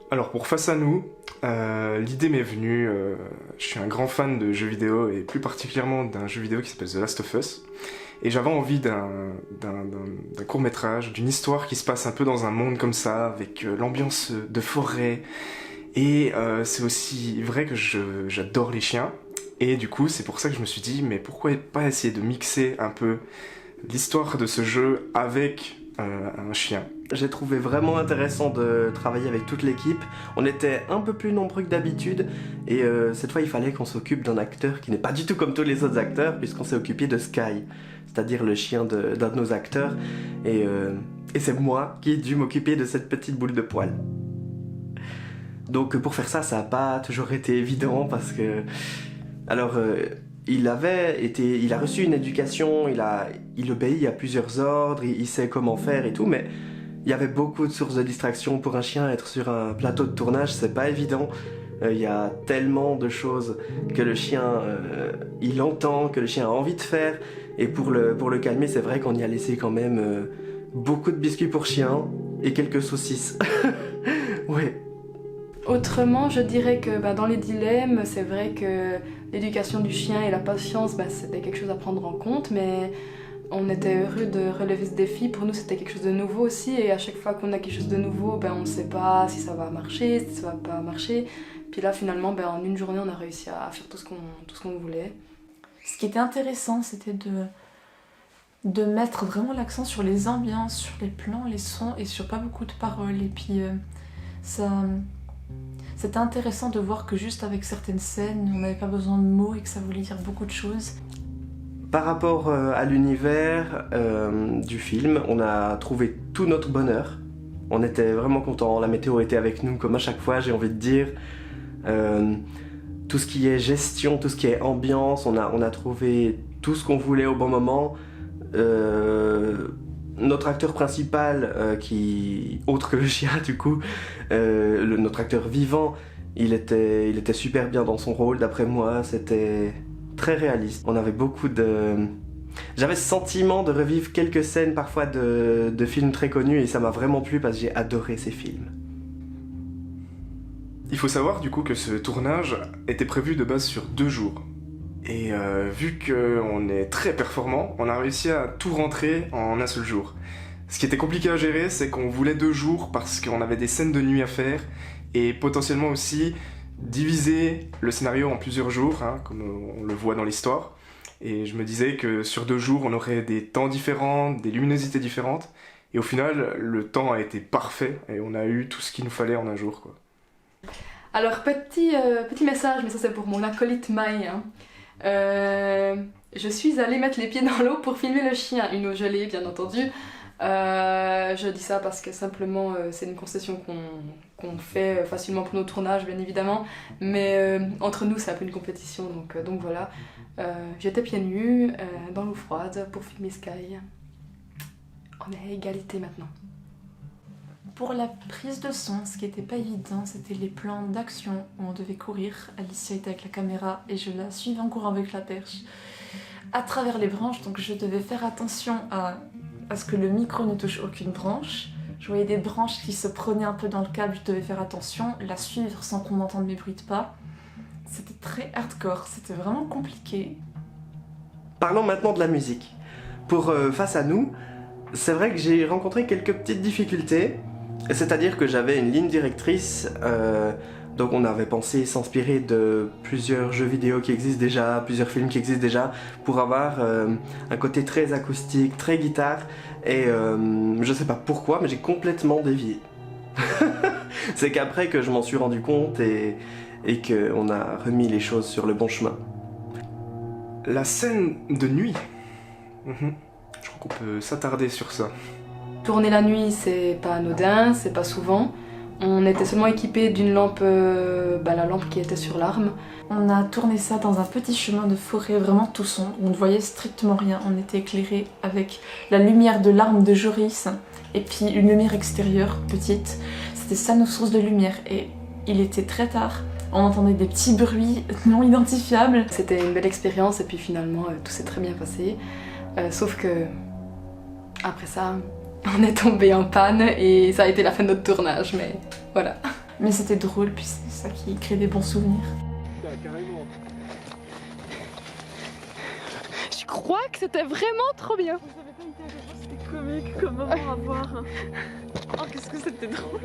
Alors pour Face à nous, l'idée m'est venue, je suis un grand fan de jeux vidéo et plus particulièrement d'un jeu vidéo qui s'appelle The Last of Us. Et j'avais envie d'un court-métrage, d'une histoire qui se passe un peu dans un monde comme ça, avec l'ambiance de forêt. Et c'est aussi vrai que j'adore les chiens. Et du coup, c'est pour ça que je me suis dit, mais pourquoi pas essayer de mixer un peu l'histoire de ce jeu avec un chien. J'ai trouvé vraiment intéressant de travailler avec toute l'équipe. On était un peu plus nombreux que d'habitude et cette fois il fallait qu'on s'occupe d'un acteur qui n'est pas du tout comme tous les autres acteurs puisqu'on s'est occupé de Sky, c'est-à-dire le chien d'un de nos acteurs et c'est moi qui ai dû m'occuper de cette petite boule de poil. Donc pour faire ça, ça n'a pas toujours été évident parce que... Alors... il a reçu une éducation, il obéit à plusieurs ordres, il sait comment faire et tout, mais il y avait beaucoup de sources de distraction pour un chien. Être sur un plateau de tournage, c'est pas évident. Il y a tellement de choses que le chien, il entend, que le chien a envie de faire, et pour le calmer, c'est vrai qu'on y a laissé quand même beaucoup de biscuits pour chien et quelques saucisses. Ouais. Autrement, je dirais que dans les dilemmes, c'est vrai que l'éducation du chien et la patience, c'était quelque chose à prendre en compte, mais on était heureux de relever ce défi. Pour nous, c'était quelque chose de nouveau aussi, et à chaque fois qu'on a quelque chose de nouveau, on ne sait pas si ça va marcher, si ça va pas marcher. Puis là, finalement, en une journée, on a réussi à faire tout ce qu'on voulait. Ce qui était intéressant, c'était de mettre vraiment l'accent sur les ambiances, sur les plans, les sons, et sur pas beaucoup de paroles. Et puis, c'était intéressant de voir que juste avec certaines scènes, on n'avait pas besoin de mots et que ça voulait dire beaucoup de choses. Par rapport à l'univers du film, on a trouvé tout notre bonheur. On était vraiment contents, la météo était avec nous comme à chaque fois, j'ai envie de dire. Tout ce qui est gestion, tout ce qui est ambiance, on a trouvé tout ce qu'on voulait au bon moment. Notre acteur principal, autre que le chien du coup, notre acteur vivant, il était super bien dans son rôle, d'après moi, c'était très réaliste. On avait beaucoup de... J'avais ce sentiment de revivre quelques scènes parfois de films très connus et ça m'a vraiment plu parce que j'ai adoré ces films. Il faut savoir du coup que ce tournage était prévu de base sur 2 jours. Et vu qu'on est très performant, on a réussi à tout rentrer en un seul jour. Ce qui était compliqué à gérer, c'est qu'on voulait 2 jours parce qu'on avait des scènes de nuit à faire et potentiellement aussi diviser le scénario en plusieurs jours, comme on le voit dans l'histoire. Et je me disais que sur 2 jours, on aurait des temps différents, des luminosités différentes. Et au final, le temps a été parfait et on a eu tout ce qu'il nous fallait en un jour, quoi. Alors, petit message, mais ça c'est pour mon acolyte Maï. Je suis allée mettre les pieds dans l'eau pour filmer le chien, une eau gelée bien entendu. Je dis ça parce que simplement c'est une concession qu'on fait facilement pour nos tournages bien évidemment, mais entre nous c'est un peu une compétition donc voilà. J'étais pieds nus dans l'eau froide pour filmer Sky. On est à égalité maintenant. Pour la prise de son, ce qui n'était pas évident, c'était les plans d'action où on devait courir. Alicia était avec la caméra et je la suivais en courant avec la perche à travers les branches, donc je devais faire attention à ce que le micro ne touche aucune branche. Je voyais des branches qui se prenaient un peu dans le câble, je devais faire attention, la suivre sans qu'on entende mes bruits de pas. C'était très hardcore, c'était vraiment compliqué. Parlons maintenant de la musique. Pour Face à nous, c'est vrai que j'ai rencontré quelques petites difficultés. C'est-à-dire que j'avais une ligne directrice, donc on avait pensé s'inspirer de plusieurs jeux vidéo qui existent déjà, plusieurs films qui existent déjà, pour avoir un côté très acoustique, très guitare, et je sais pas pourquoi, mais j'ai complètement dévié. C'est qu'après que je m'en suis rendu compte et qu'on a remis les choses sur le bon chemin. La scène de nuit, je crois qu'on peut s'attarder sur ça. Tourner la nuit, c'est pas anodin, c'est pas souvent. On était seulement équipés d'une lampe, la lampe qui était sur l'arme. On a tourné ça dans un petit chemin de forêt vraiment tout sombre. On ne voyait strictement rien. On était éclairés avec la lumière de l'arme de Joris et puis une lumière extérieure petite. C'était ça nos sources de lumière et il était très tard. On entendait des petits bruits non identifiables. C'était une belle expérience et puis finalement tout s'est très bien passé. Sauf que après ça, on est tombé en panne et ça a été la fin de notre tournage, mais voilà. Mais c'était drôle, puis c'est ça qui crée des bons souvenirs. Carrément. Je crois que c'était vraiment trop bien. C'était comique comme moment à voir. Oh, qu'est-ce que c'était drôle.